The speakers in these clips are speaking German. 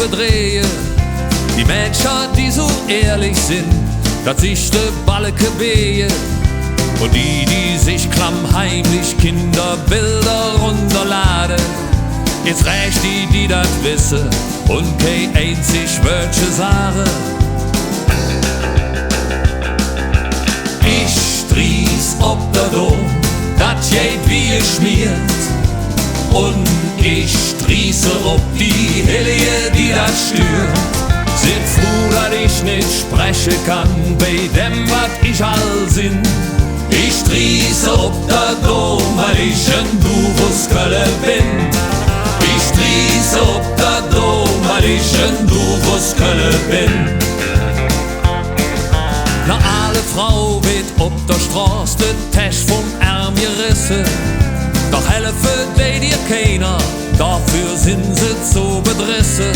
bedrehen. Die Menschen, die so ehrlich sind, dass sich de Balke behe. Und die sich klammheimlich Kinderbilder runterladen. Jetzt reicht die das wissen und kein einzig Wörtchen sagen. Ich stries ob der Dom, dat geht wie geschmiert. Und ich striese ob die Helie, die das stört. Sind froh, dass ich nicht sprechen kann bei dem, wat ich all sinn. Ich striese ob der Dom, weil ich ein Duvus Kölle bin. Ich striese ob der Dom, weil ich ein Duvus Kölle bin. Na alle Frau wird ob der Straße den Tesch vom Arm gerissen. Doch helfe de dir keiner, dafür sind sie so bedrissen.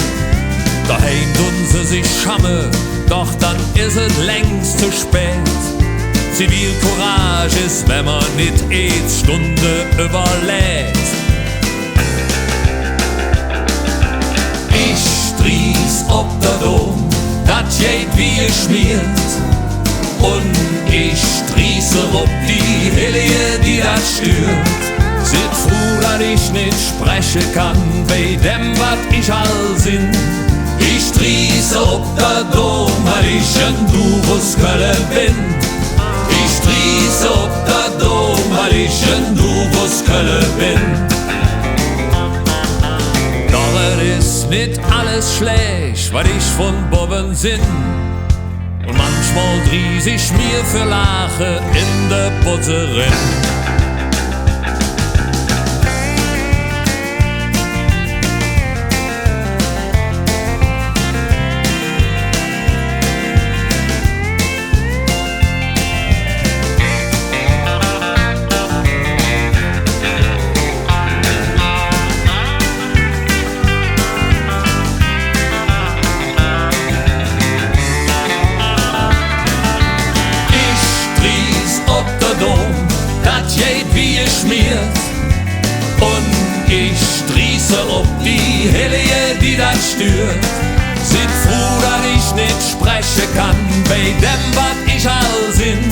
Daheim tun sie sich Schamme, doch dann ist es längst zu spät. Zivilcourage ist, wenn man nicht eine Stunde überlädt. Ich stries ob der Dom, dat geht wie geschmiert. Und ich striese ob die Helie, die das stört. Sind froh, dass ich nicht sprechen kann bei dem, wat ich all sinn. Ich striese ob der Dom, weil ich ein Duvus Kölle bin. Ich striese ob der Dom, weil ich ein Duvus Kölle bin. Doch es ist nicht alles schlecht, was ich von Bobben sinn. Und manchmal dries ich mir für Lache in der Butterin. Und ich striese ob die Helie, die das stört. Sind froh, dass ich nicht sprechen kann bei dem, wat ich all sinn.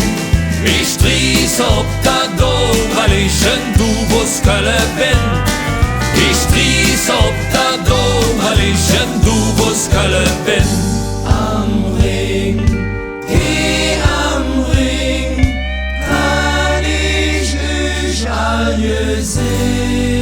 Ich striese ob der Dom, weil ich ein Duvus Kölle bin. Ich striese ob der Dom, weil ich ein Duvus Kölle bin. Am Ring, geh am Ring, kann ich euch alle sehen.